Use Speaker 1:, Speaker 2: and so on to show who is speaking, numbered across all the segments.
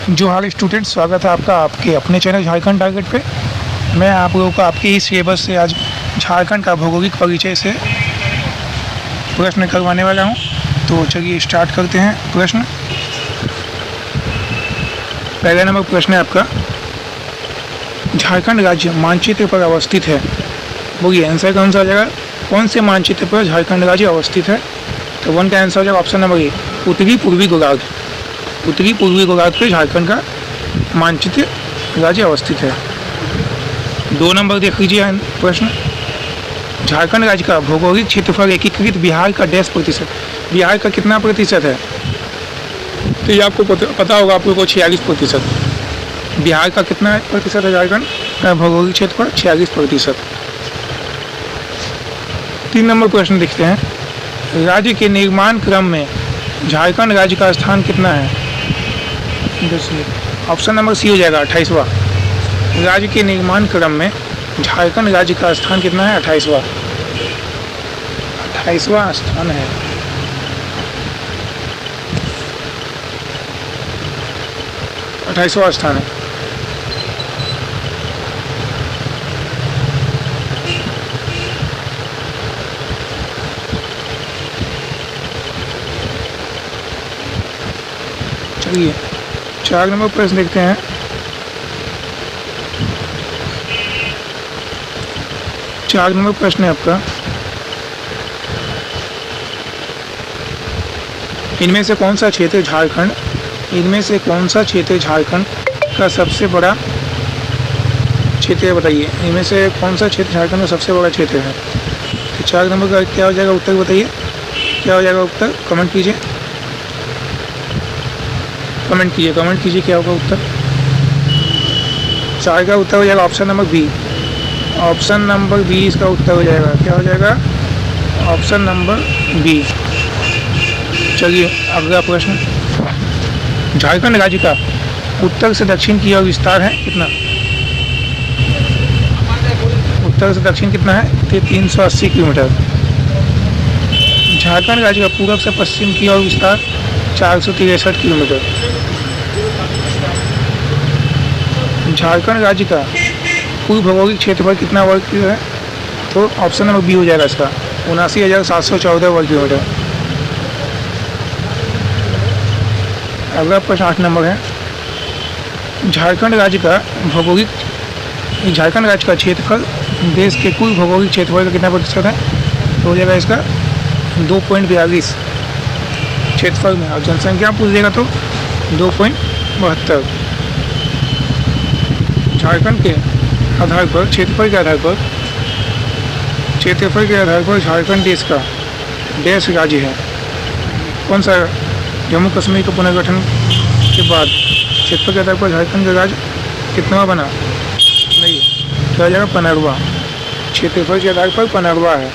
Speaker 1: जोहार स्टूडेंट, स्वागत है आपका आपके अपने चैनल झारखंड टारगेट पे। मैं आप लोगों को आपके इस सिलेबस से आज झारखंड का भौगोलिक परिचय से प्रश्न करवाने वाला हूं। तो चलिए स्टार्ट करते हैं। प्रश्न पहला नंबर प्रश्न है आपका, झारखंड राज्य मानचित्र पर अवस्थित है। बोलिए आंसर कौन सा हो जाएगा? कौन से मानचित्र पर झारखंड राज्य अवस्थित है? तो वन का आंसर हो जाएगा ऑप्शन नंबर ए, उत्तरी पूर्वी गोलार्ध। उत्तरी पूर्वी गोलार्ध पे झारखंड का मानचित्र राज्य अवस्थित है। 2 नंबर देख लीजिए प्रश्न, झारखंड राज्य का भौगोलिक क्षेत्रफल एकीकृत बिहार का डैश प्रतिशत। बिहार का कितना प्रतिशत है? तो ये आपको पता होगा, आप लोगों को 46%। बिहार का कितना प्रतिशत है झारखंड का भौगोलिक क्षेत्रफल? 46%। 3 नंबर प्रश्न देखते हैं, राज्य के निर्माण क्रम में झारखंड राज्य का स्थान कितना है? ऑप्शन नंबर सी हो जाएगा 28वां। राज्य के निर्माण क्रम में झारखंड राज्य का स्थान कितना है? 28वां। 28वां स्थान है। स्थान है। चलिए 4 नंबर प्रश्न देखते हैं। चार नंबर प्रश्न है आपका, इनमें से कौन सा क्षेत्र झारखंड का सबसे बड़ा क्षेत्र है? बताइए, इनमें से कौन सा क्षेत्र झारखंड का सबसे बड़ा क्षेत्र है? तो 4 नंबर का क्या हो जाएगा उत्तर? बताइए क्या हो जाएगा उत्तर? कमेंट कीजिए क्या होगा उत्तर। 4 का उत्तर हो जाएगा option number B. Option number B इसका उत्तर हो जाएगा। क्या हो जाएगा? Option number B. चलिए अगला प्रश्न, झारखंड राज्य का उत्तर से दक्षिण की ओर विस्तार है कितना? उत्तर से दक्षिण कितना है? 380 किलोमीटर। झारखंड राज्य का पूर्व से पश्चिम की ओर विस्तार 463 किलोमीटर। झारखंड राज्य का कुल भौगोलिक क्षेत्रफल कितना वर्ग किलोमीटर है? तो ऑप्शन नंबर बी हो जाएगा इसका, 79,714 वर्ग किलोमीटर। अगला प्रश्न 8 नंबर है, झारखंड राज्य का क्षेत्रफल देश के कुल भौगोलिक क्षेत्रफल का कितना प्रतिशत है? तो हो जाएगा इसका 2.42 क्षेत्रफल में, और जनसंख्या पूछ देगा तो 2.72। झारखंड के आधार पर क्षेत्रफल के आधार पर झारखंड देश का देश राज्य है। कौन सा? जम्मू कश्मीर के पुनर्गठन के बाद क्षेत्रफल के आधार पर झारखंड का राज्य कितना बना? नहीं, क्या जाएगा? 15वां। क्षेत्रफल के आधार पर 15वां है।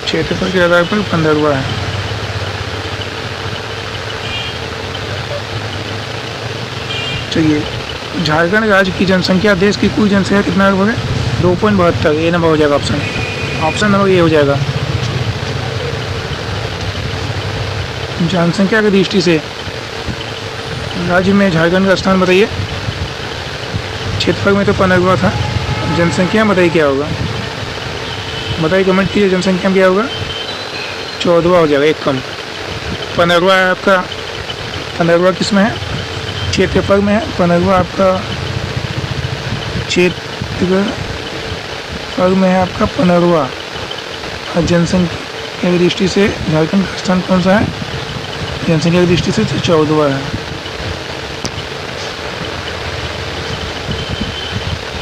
Speaker 1: क्षेत्रफल के आधार पर 15वां है। चलिए, झारखंड राज्य की जनसंख्या देश की कुल जनसंख्या कितना है? 2.72। ये नंबर हो जाएगा ऑप्शन नंबर ये हो जाएगा। जनसंख्या की दृष्टि से राज्य में झारखंड का स्थान बताइए। क्षेत्रफल में तो 15वां था, जनसंख्या बताइए क्या होगा? बताइए, कमेंट कीजिए, जनसंख्या में क्या होगा? 14वां हो जाएगा, एक कम। 15वां है आपका। 15वां किस में है? क्षेत्रफल में है। 15वां आपका क्षेत्रफल में है आपका 15वां। और जनसंख्या की दृष्टि से झारखंड का स्थान कौन सा है? जनसंख्या की दृष्टि से 14वां है।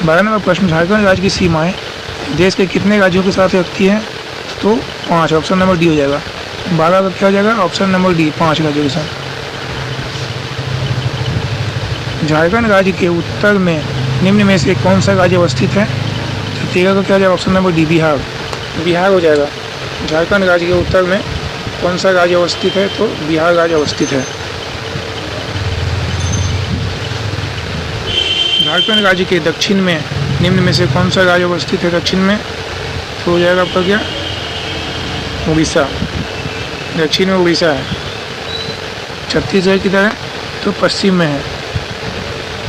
Speaker 1: 12 नंबर प्रश्न, झारखंड राज्य की सीमाएं देश के कितने राज्यों के साथ रखती है? तो 5। ऑप्शन नंबर डी हो जाएगा। 12 का क्या हो जाएगा? ऑप्शन नंबर डी, 5 राज्यों के साथ। झारखंड राज्य के उत्तर में निम्न में से कौन सा राज्य अवस्थित है? तो 13 का क्या हो जाएगा? ऑप्शन नंबर डी, बिहार हो जाएगा। झारखंड राज्य के उत्तर में कौन सा राज्य अवस्थित है? तो बिहार राज्य अवस्थित है। झारखंड राज्य के दक्षिण में निम्न में से कौन सा राज्य अवस्थित है? दक्षिण में तो हो जाएगा आपका क्या? उड़ीसा। दक्षिण में उड़ीसा है। छत्तीसगढ़ किधर है? तो पश्चिम में है।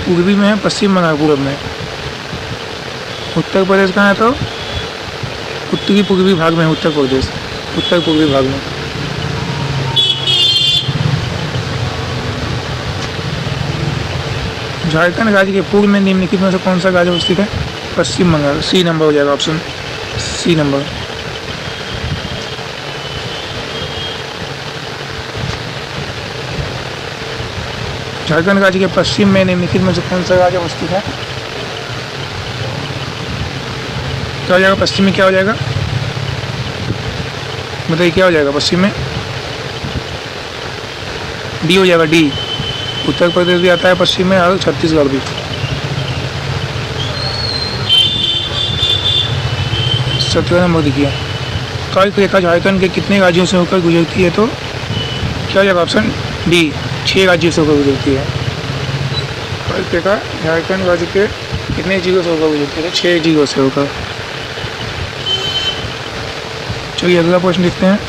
Speaker 1: पूर्वी में है, पश्चिम बंगाल पूरब में। उत्तर प्रदेश कहाँ है तो उत्तरी पूर्वी भाग में है उत्तर प्रदेश, उत्तर पूर्वी भाग में। झारखंड राज्य के पूर्व में निम्नलिखित में से कौन सा राज्य अवस्थित है? पश्चिम बंगाल। सी नंबर हो जाएगा ऑप्शन सी नंबर। झारखंड राज्य के पश्चिम में निम्नलिखित में से कौन सा राज्य अवस्थित है? क्या हो जाएगा पश्चिम में? क्या हो जाएगा बताइए, क्या हो जाएगा पश्चिम में? डी हो जाएगा, डी। उत्तर प्रदेश भी आता है पश्चिम में और छत्तीसगढ़ भी। 17 नंबर देखिए, कर्क रेखा झारखंड के कितने राज्यों से होकर गुजरती है? तो क्या हो जाएगा ऑप्शन डी, 6 राज्यों से होकर गुजरती है। कर्क रेखा झारखंड राज्य के कितने जिलों से होकर गुजरती है? 6 जिलों से होकर। चलिए अगला प्रश्न लिखते हैं।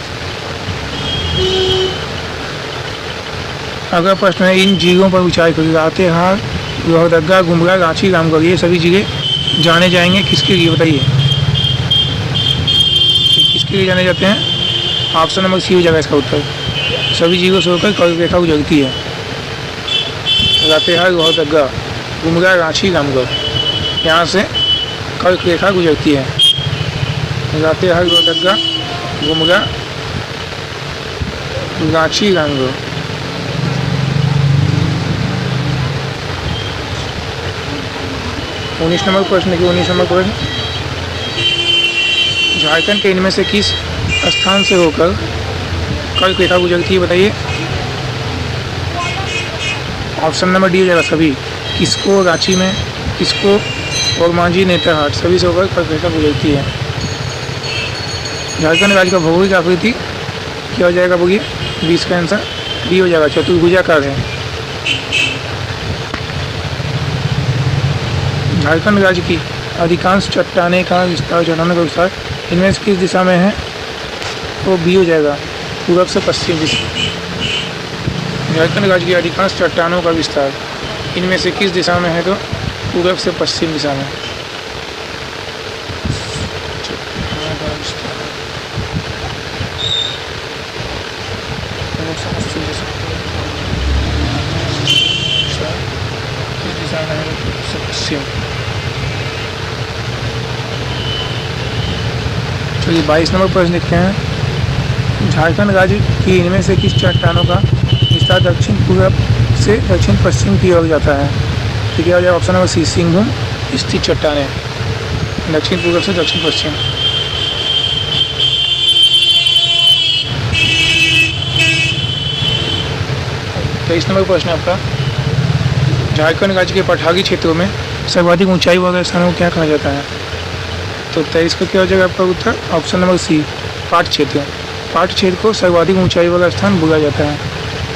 Speaker 1: अगला प्रश्न है, इन जिलों पर विचार करिए। लातेहार, लोहरदगा, गुमला, रांची, रामगढ़, ये सभी जिले जाने जाएंगे किसके लिए? बताइए किसके लिए जाने जाते हैं? ऑप्शन नंबर सी हो जाएगा इसका उत्तर। सभी जिलों से होकर कर्क रेखा गुजरती है। लातेहार, लोहरदगा, गुमला, रांची, रामगढ़, यहाँ से कर्क रेखा गुजरती है। लातेहार, लोहरदगा, गुमला, रांची, रामगढ़। उन्नीस नंबर प्रश्न की 19 नंबर प्रश्न, झारखंड के इनमें से किस स्थान से होकर कर्क रेखा गुजरती है? बताइए। ऑप्शन नंबर डी हो जाएगा सभी। किसको रांची में, किसको और मांझी, नेतरहाट, सभी से होकर कर्क रेखा गुजरती है। झारखंड राज्य का भौगोलिक आकृति क्या हो जाएगा? बोलिए 20 का आंसर डी हो जाएगा, चतुर्भुजाकार है। झारखंड राज्य की अधिकांश चट्टाने का विस्तार, चट्टानों का विस्तार इनमें से किस दिशा में है? तो बी हो जाएगा, पूरब से पश्चिम दिशा। झारखंड राज्य की अधिकांश चट्टानों का विस्तार इनमें से किस दिशा में है? तो पूरब से पश्चिम दिशा में। चलिए 22 नंबर प्रश्न लिखते हैं। झारखंड राज्य की इनमें से किस चट्टानों का विस्तार दक्षिण पूर्व से दक्षिण पश्चिम की ओर जाता है? तो क्या हो जाएगा ऑप्शन नंबर सी, सिंहभूम स्थित चट्टानें, दक्षिण पूर्व से दक्षिण पश्चिम। तो 23 नंबर प्रश्न आपका, झारखंड राज्य के पठारी क्षेत्रों में सर्वाधिक ऊंचाई वाले स्थानों को क्या कहा जाता है? तो 23 का क्या हो जाएगा आपका उत्तर? ऑप्शन नंबर सी, पाट क्षेत्र। पाट क्षेत्र को सर्वाधिक ऊंचाई वाला स्थान बोला जाता है।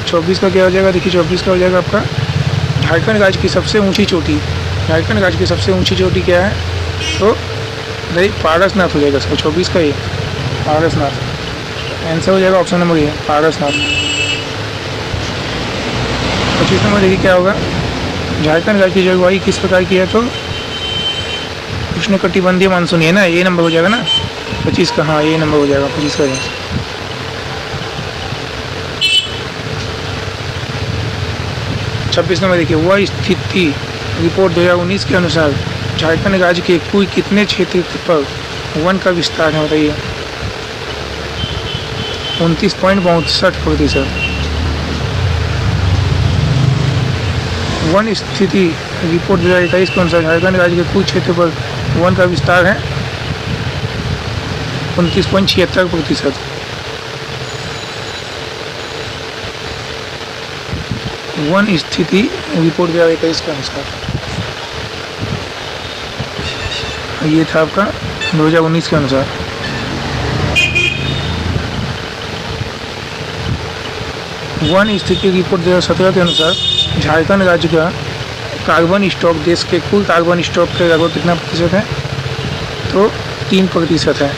Speaker 1: 24 का क्या हो जाएगा? देखिए 24 का हो जाएगा आपका, झारखंड राज्य की सबसे ऊंची चोटी। झारखंड राज्य की सबसे ऊंची चोटी क्या है? तो भाई पारसनाथ हो जाएगा इसका। 24 का ये पारसनाथ आंसर हो जाएगा, ऑप्शन नंबर ये पारसनाथ। 25 नंबर देखिए क्या होगा, झारखंड राज्य की जलवायु किस प्रकार की है? तो उष्णकटिबंधीय मानसूनी है ना, ये नंबर हो जाएगा ना 25 का। हाँ ये नंबर हो जाएगा 25 का। 26 नंबर देखिए, वह स्थिति रिपोर्ट 2019 के अनुसार झारखंड राज्य के कुल कितने क्षेत्र पर वन का विस्तार है? बताइए। 29.62%। वन स्थिति रिपोर्ट 2021 के अनुसार झारखंड राज्य के कुल क्षेत्र पर वन का विस्तार है 29.76%। वन स्थिति रिपोर्ट 2021 के अनुसार, ये था आपका 2019 के अनुसार। वन स्थिति रिपोर्ट 2017 के अनुसार झारखंड राज्य का कार्बन स्टॉक देश के कुल कार्बन स्टॉक के लगभग कितना प्रतिशत है? तो 3% है।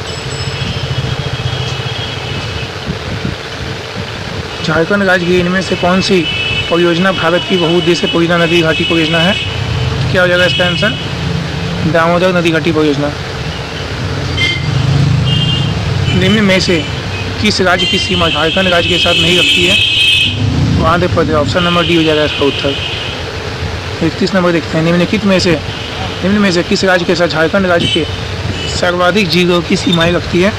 Speaker 1: झारखंड राज्य की इनमें से कौन सी परियोजना भारत की बहुउद्देशीय परियोजना नदी घाटी परियोजना है। क्या हो जाएगा इसका आंसर? दामोदर नदी घाटी परियोजना। निम्न में से किस राज्य की सीमा झारखंड राज्य के साथ नहीं रखती है? तो Andhra Pradesh. Option number D हो जाएगा इसका उत्तर। 31 नंबर देखते हैं। निम्नलिखित में से किस राज्य के साथ झारखंड राज्य के सर्वाधिक जिलों की सीमाएं रखती है?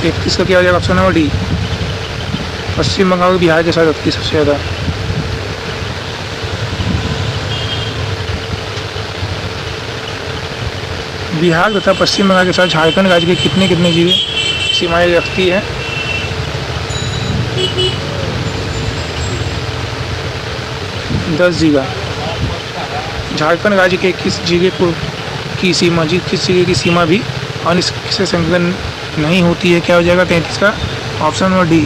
Speaker 1: 31 का क्या हो जाएगा? Option number D. Paschim Bangal और बिहार के साथ रखती है सबसे ज़्यादा। बिहार तथा पश्चिम बंगाल के साथ झारखंड राज्य के कितने जिले सीमाएं रखती है? दस जिला। झारखंड राज्य के किस जिले की सीमा भी अन्य से संलग्न नहीं होती है? क्या हो जाएगा 33 का? Option number D.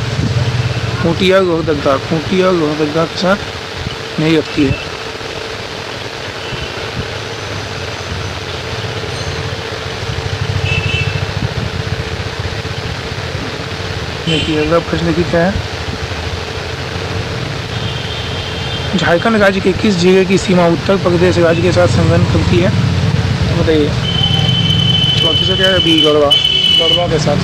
Speaker 1: Khuntia Lohardaga के साथ नहीं रखती है। देखिए अगला प्रश्न देखिए क्या है। झारखंड राज्य के किस जिले की सीमा उत्तर प्रदेश राज्य के साथ संलग्न करती है? बताइए। 34 क्या है? बी। गढ़वा के साथ।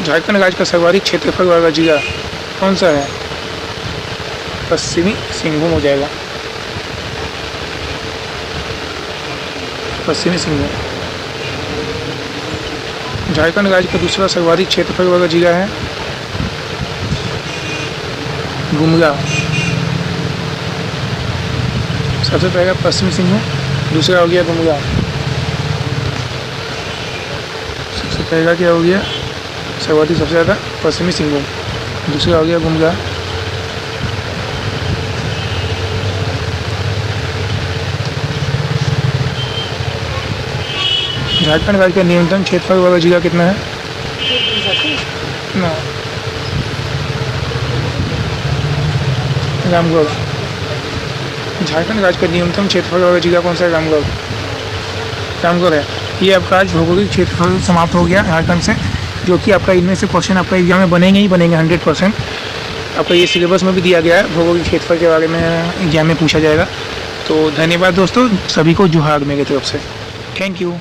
Speaker 1: झारखंड राज्य का सर्वाधिक क्षेत्रफल वाला जिला कौन सा है? पश्चिमी सिंहभूम हो जाएगा। पश्चिमी सिंहभूम। झारखंड राज्य का दूसरा सर्वाधिक क्षेत्रफल वाला जिला है गुमला। सबसे पहला पश्चिमी सिंहभूम, दूसरा हो गया गुमला। सबसे पहला क्या हो गया? सर्वाधिक सबसे ज़्यादा पश्चिमी सिंहभूम, दूसरा हो गया गुमला। झारखंड राज्य का न्यूनतम क्षेत्रफल वाला जिला कितना है? रामगढ़। झारखंड राज्य का न्यूनतम क्षेत्रफल वाला जिला कौन सा है? रामगढ़ है। ये आपका आज भौगोलिक क्षेत्रफल समाप्त हो गया झारखंड से, जो कि आपका इनमें से क्वेश्चन आपका एग्जाम में बनेंगे 100%। आपका ये सिलेबस में भी दिया गया है, भौगोलिक क्षेत्रफल के बारे में एग्जाम में पूछा जाएगा। तो धन्यवाद दोस्तों, सभी को जोहार मेरी तरफ से। Thank you.